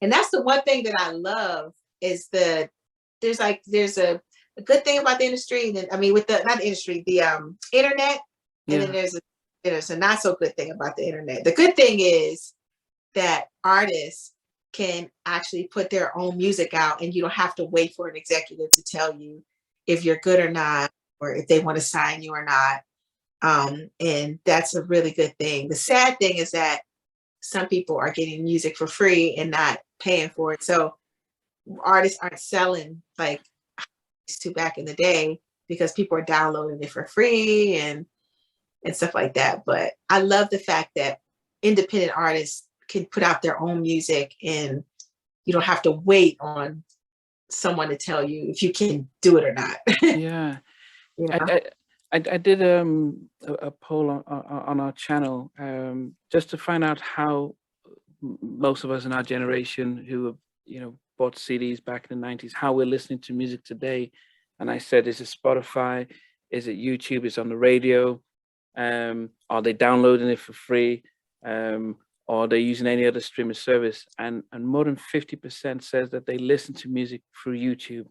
And that's the one thing that I love is there's a good thing about the industry. And then, I mean, with the, not the industry, the internet. And then there's a not so good thing about the internet. The good thing is that artists can actually put their own music out and you don't have to wait for an executive to tell you if you're good or not, or if they want to sign you or not. And that's a really good thing. The sad thing is that some people are getting music for free and not paying for it. So artists aren't selling like to back in the day because people are downloading it for free and stuff like that. But I love the fact that independent artists can put out their own music and you don't have to wait on someone to tell you if you can do it or not. Yeah. You know? I did a poll on our channel just to find out how most of us in our generation who have, you know, bought CDs back in the 90s, how we're listening to music today. And I said, is it Spotify? Is it YouTube? Is it on the radio? Are they downloading it for free? Or are they using any other streaming service? And more than 50% says that they listen to music through YouTube.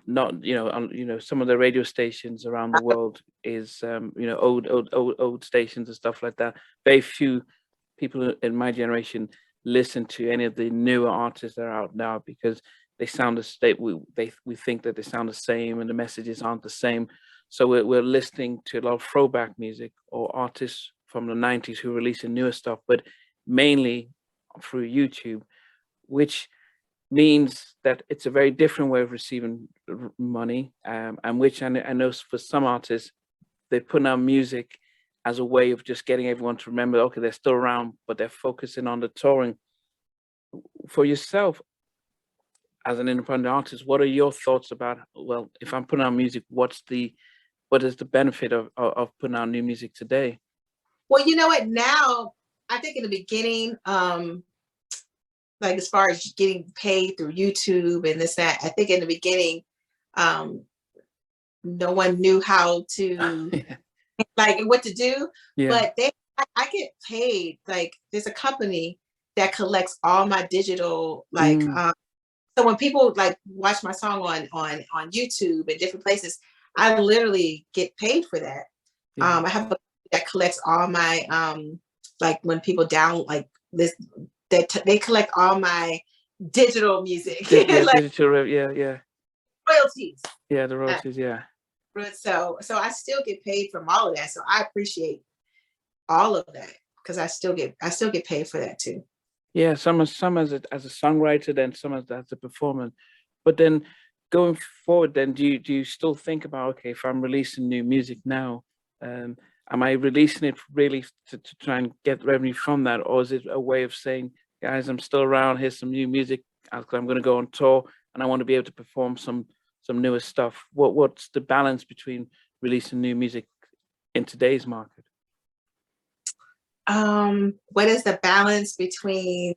Not, you know, on, you know, some of the radio stations around the world is, you know, old stations and stuff like that. Very few people in my generation listen to any of the newer artists that are out now because they sound we think that they sound the same and the messages aren't the same. So we're listening to a lot of throwback music or artists from the 90s who release newer stuff, but mainly through YouTube, which means that it's a very different way of receiving money, and which I know for some artists, they're putting out music as a way of just getting everyone to remember, okay, they're still around, but they're focusing on the touring. For yourself, as an independent artist, what are your thoughts about, well, if I'm putting out music, what is the benefit of putting out new music today? Well, you know what, now, I think in the beginning, like as far as getting paid through YouTube and this, that, I think in the beginning, no one knew how to, like what to do, but I get paid, like there's a company that collects all my digital, like, so when people like watch my song on YouTube and different places, I literally get paid for that. I have a that collects all my, like when people down, like this, they collect all my digital music. Like, Digital, royalties. Yeah, the royalties, So I still get paid from all of that. So I appreciate all of that because I still get paid for that too. Yeah, some as a songwriter, then some as a performer. But then going forward, then do you still think about, okay, if I'm releasing new music now, am I releasing it really to try and get revenue from that, or is it a way of saying, guys, I'm still around, here's some new music, I'm going to go on tour and I want to be able to perform some newer stuff? What's the balance between releasing new music in today's market? What is the balance between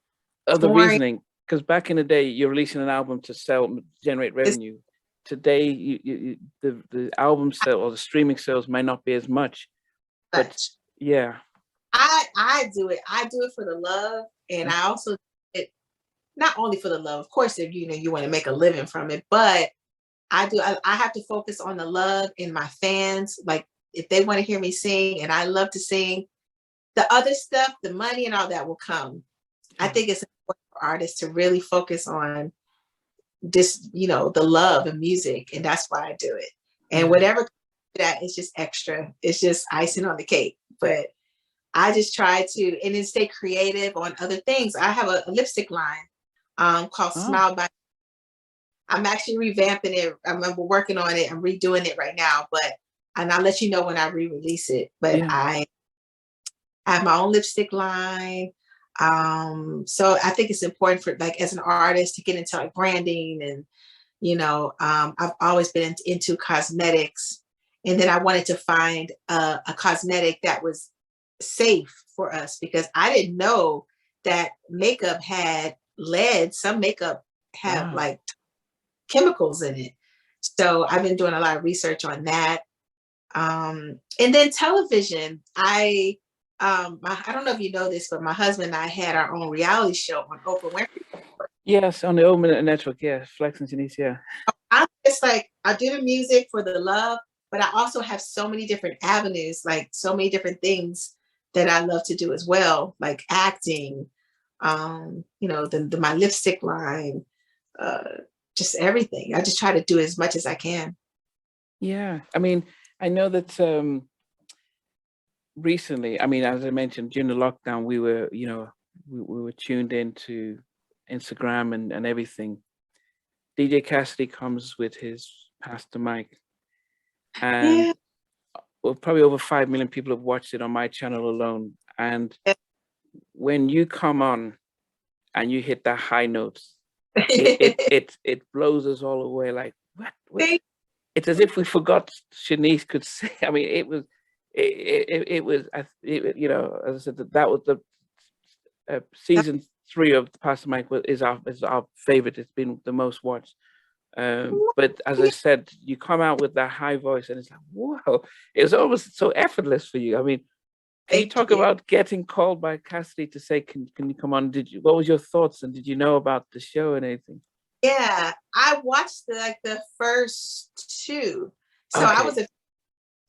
the reasoning? Because back in the day, you're releasing an album to generate revenue. Today, the album sale or the streaming sales might not be as much. But yeah, I do it for the love, and I also do it not only for the love. Of course, if you want to make a living from it, but I have to focus on the love in my fans. Like if they want to hear me sing, and I love to sing, the other stuff, the money and all that will come. I think it's important for artists to really focus on this, the love of music, and that's why I do it. And whatever that is just extra. It's just icing on the cake. But I just try to, and then stay creative on other things. I have a lipstick line called Smile by. I'm actually revamping it. I'm working on it. I'm redoing it right now. And I'll let you know when I re-release it. But I have my own lipstick line. So I think it's important for, like, as an artist to get into like branding and, I've always been into cosmetics. And then I wanted to find a cosmetic that was safe for us, because I didn't know that makeup had lead. Some makeup have like chemicals in it. So I've been doing a lot of research on that. And then television, I I don't know if you know this, but my husband and I had our own reality show on Oprah Winfrey. Yes, on the old network. Yeah, Flex and Shanice. Yeah. I'm just like, I do the music for the love, but I also have so many different avenues, like so many different things that I love to do as well, like acting, my lipstick line, uh, just everything. I just try to do as much as I can. Yeah. I mean, I know that recently, I mean, as I mentioned, during the lockdown, we were, we were tuned into Instagram and everything. DJ Cassidy comes with his Pastor Mike, and Yeah. probably over 5 million people have watched it on my channel alone. And when you come on and you hit that high notes, it blows us all away. Like what? It's as if we forgot Shanice could sing. I mean, it was, as I said, that was the season 3 of Pastor Mike is our favorite. It's been the most watched. But as I said, you come out with that high voice, and it's like, wow, it's almost so effortless for you. I mean, can you talk about getting called by Cassidy to say, can you come on? What was your thoughts, and did you know about the show and anything? Yeah, I watched the first 2. So Okay. I was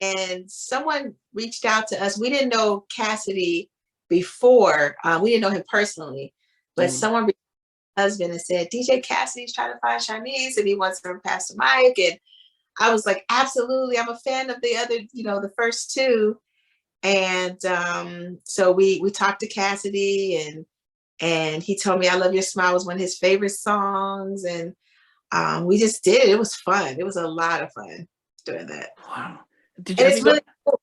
and someone reached out to us. We didn't know Cassidy before. We didn't know him personally, but someone reached out to my husband and said, DJ Cassidy's trying to find Shanice and he wants her to Pastor Mike. And I was like, absolutely. I'm a fan of the other, the first 2. And so we talked to Cassidy, and he told me I Love Your Smile was one of his favorite songs. And we just did it. It was fun. It was a lot of fun doing that. Wow. And it's really cool.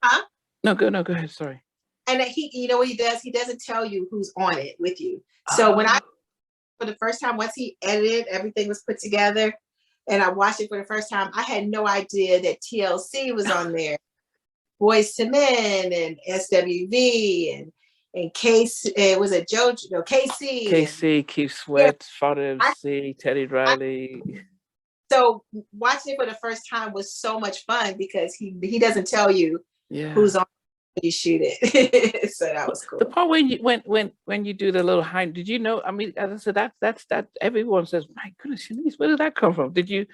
Huh? No, go ahead. Sorry. And he, what he does? He doesn't tell you who's on it with you. So when for the first time, once he edited, everything was put together, and I watched it for the first time, I had no idea that TLC was on there. Boyz II Men and SWV and Casey, was it JoJo? Casey, Keith Sweat, Father MC, Teddy Riley. So watching it for the first time was so much fun because he doesn't tell you who's on when you shoot it. So that was cool. The part when you do the little high, did you know? I mean, as I said, that's everyone says, my goodness, Shanice, where did that come from? Did you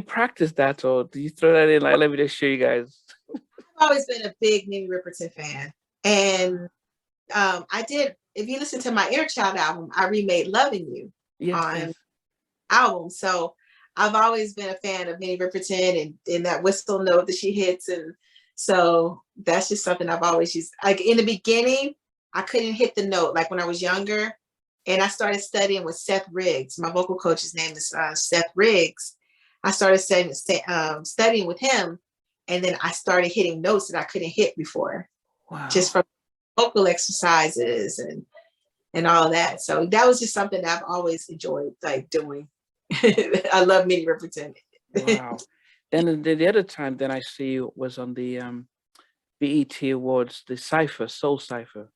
practice that, or did you throw that in? Like, let me just show you guys. I've always been a big Minnie Riperton fan, and I did. If you listen to my Inner Child album, I remade "Loving You" on album. So I've always been a fan of Minnie Riperton and that whistle note that she hits, and so that's just something I've always used. Like in the beginning, I couldn't hit the note like when I was younger, and I started studying with Seth Riggs. My vocal coach's name is Seth Riggs. I started studying with him, and then I started hitting notes that I couldn't hit before, just from vocal exercises and all of that. So that was just something that I've always enjoyed, like doing. I love Minnie Riperton. Wow. Then the other time then I see you was on the BET Awards, the Cypher, Soul Cypher.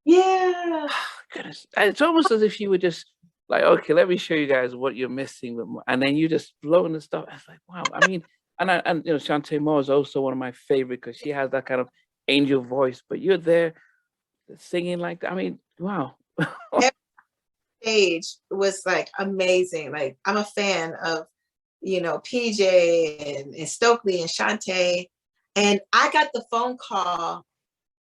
Yeah. Goodness. It's almost as if you were just like, okay, let me show you guys what you're missing with, and then you just blowing the stuff. It's like, wow. I mean, and Shantae Moore is also one of my favorite because she has that kind of angel voice, but you're there singing like that. I mean, wow. Stage was like amazing. Like I'm a fan of, PJ and Stokely and Shantae. And I got the phone call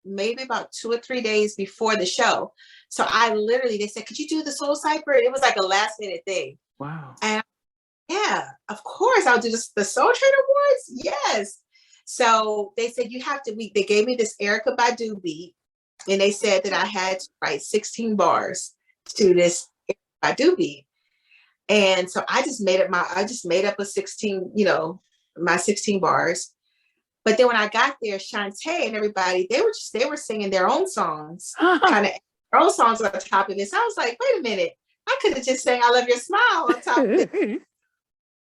maybe about 2 or 3 days before the show. So they said, could you do the Soul Cypher? It was like a last minute thing. Wow. And yeah, of course I'll do the Soul Train Awards. Yes. So they said, they gave me this Erykah Badu beat. And they said that I had to write 16 bars to this Badu beat. And so I just made up a 16, my 16 bars. But then when I got there, Shantae and everybody, they were singing their own songs, kind of their own songs on top of this. I was like, wait a minute, I could have just sang "I Love Your Smile" on top of it.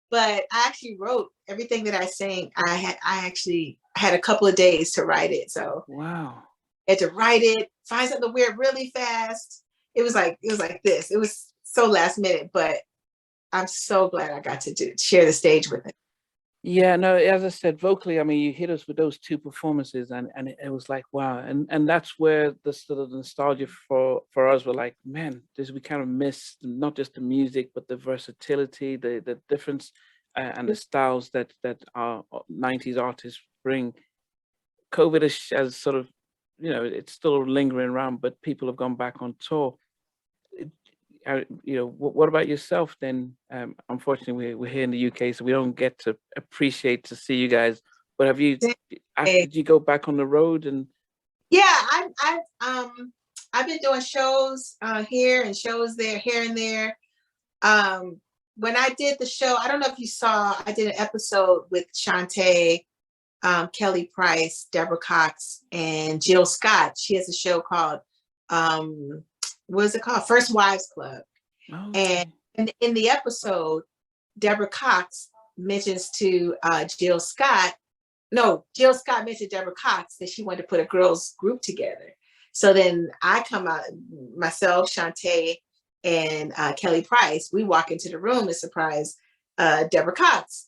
But I actually wrote everything that I sang. I actually had a couple of days to write it. So wow, I had to write it, find something weird really fast. It was like this. It was so last minute, but I'm so glad I got to share the stage with it. Yeah, no, as I said, vocally, I mean, you hit us with those two performances, and it was like, wow, and that's where the sort of nostalgia for us were like, man, this we kind of missed not just the music, but the versatility, the difference, and the styles that our 90s artists bring. COVID has sort of, it's still lingering around, but people have gone back on tour. What about yourself then? Unfortunately, we're here in the UK, so we don't get to appreciate to see you guys. But have you, after Eh, did you go back on the road and? Yeah, I've been doing shows here and shows there, here and there. When I did the show, I don't know if you saw, I did an episode with Shantae, Kelly Price, Deborah Cox, and Jill Scott. She has a show called, what is it called? First Wives Club. And Okay. in the episode, Deborah Cox mentions to Jill Scott, no, Jill Scott mentioned Deborah Cox that she wanted to put a girls group together. So then I come out, myself, Shantae, and Kelly Price, we walk into the room and surprise Deborah Cox.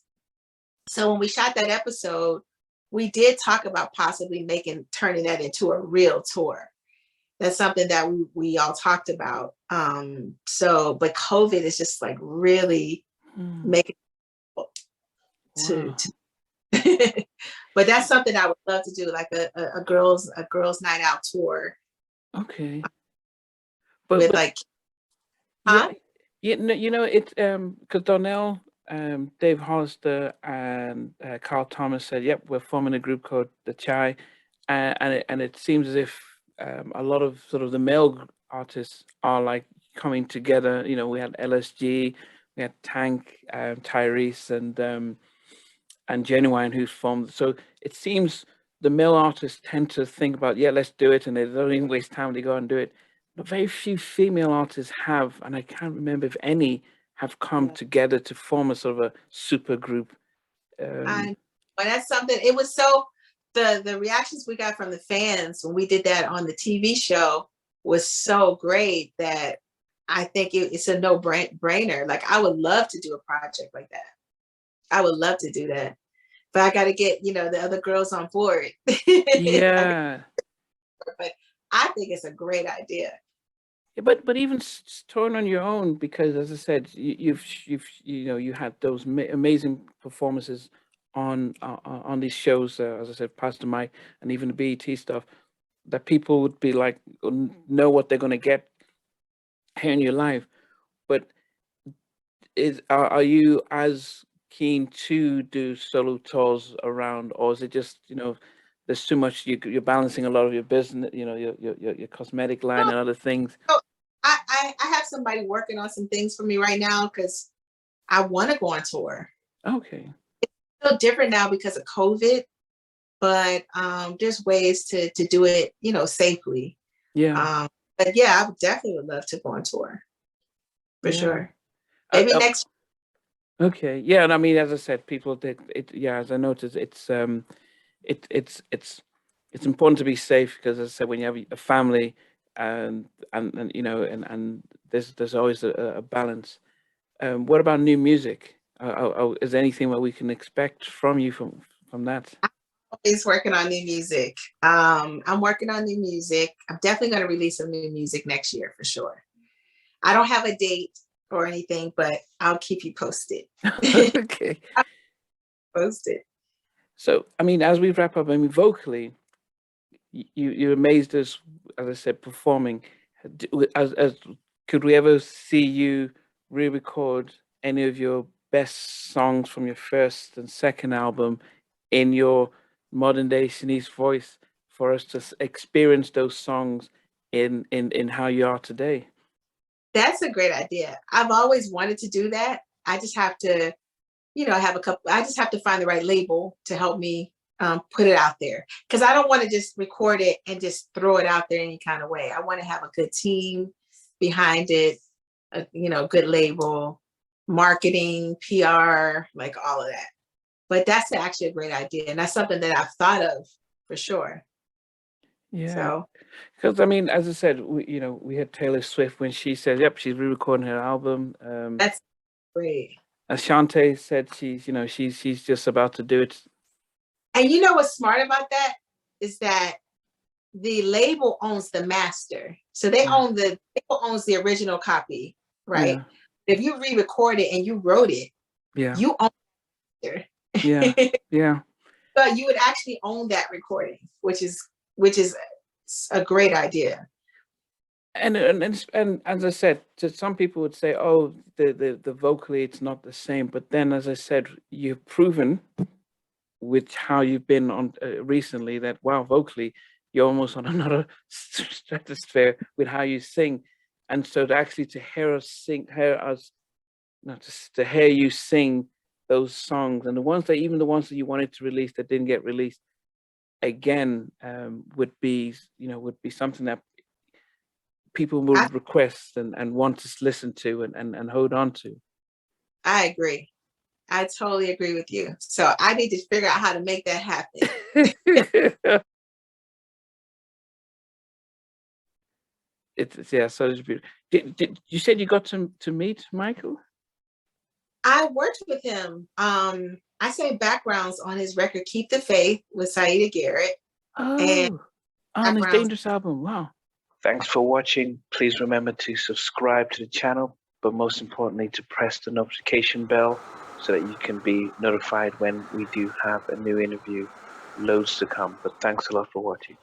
So when we shot that episode, we did talk about possibly turning that into a real tour. That's something that we all talked about. But COVID is just like really Hmm. making Wow. to but that's something I would love to do, like a girls night out tour Okay. But with like, yeah, huh? it's because Donnell, Dave Hollister, and Carl Thomas said, "Yep, we're forming a group called the Chai," and it seems as if a lot of sort of the male artists are like coming together. We had LSG, we had Tank, Tyrese, and Genuine who's formed. So it seems the male artists tend to think about, yeah, let's do it, and they don't even waste time. They go and do it. But very few female artists have, and I can't remember if any have come Yeah. together to form a sort of a super group. Um, And but that's something. It was so the reactions we got from the fans when we did that on the TV show was so great that I think it's a brainer. Like I would love to do a project like that. I would love to do that, but I got to get the other girls on board. yeah, But I think it's a great idea. yeah, but even touring on your own, because as I said, you had those amazing performances on these shows. As I said, Pastor Mike, and even the BET stuff, that people would be like know what they're going to get here in your life. But are you as keen to do solo tours around, or is it just there's too much, you're balancing a lot of your business, your cosmetic line No, and other things? no, I have somebody working on some things for me right now because I want to go on tour. Okay. Still different now because of COVID, but there's ways to do it, safely. Yeah. Um, but yeah, I definitely would love to go on tour for Yeah. sure. Uh, Maybe uh, next. okay. Yeah, and I mean, as I said, people that it. Yeah, as I noticed, it it's important to be safe because, as I said, when you have a family, and and there's always a balance. What about new music? Is there anything that we can expect from you from that? Always working on new music. I'm working on new music. I'm definitely going to release some new music next year for sure. I don't have a date or anything, but I'll keep you posted. Okay. Posted. So, I mean, as we wrap up, I mean, vocally, you amazed us, as I said, performing. As could we ever see you re-record any of your best songs from your first and second album in your modern day Shanice voice for us to experience those songs in how you are today? That's a great idea. I've always wanted to do that. I just have to, have a couple, I just have to find the right label to help me put it out there. Because I don't want to just record it and just throw it out there any kind of way. I want to have a good team behind it, good label, marketing, PR, like all of that. But that's actually a great idea. And that's something that I've thought of for sure. Yeah, So because I mean, as I said, we had Taylor Swift when she said, "Yep, she's re-recording her album." that's great. As Shantae said, she's just about to do it. And you know what's smart about that is that the label owns the master. So they own the label owns the original copy, right? Yeah. If you re-record it and you wrote it, you own it. Yeah. But you would actually own that recording, which is a great idea. And as I said, some people would say, oh, the vocally it's not the same. But then, as I said, you've proven with how you've been on recently that wow, vocally you're almost on another stratosphere with how you sing. And so to hear you sing those songs, and the ones that you wanted to release that didn't get released again, would be something that people would request and want to listen to and hold on to. I agree. I totally agree with you. So I need to figure out how to make that happen. So it's beautiful. Did you said you got to meet Michael? I worked with him. I sang backgrounds on his record "Keep the Faith" with Saida Garrett. On his Dangerous album. Wow. Thanks for watching. Please remember to subscribe to the channel, but most importantly to press the notification bell so that you can be notified when we do have a new interview. Loads to come, but thanks a lot for watching.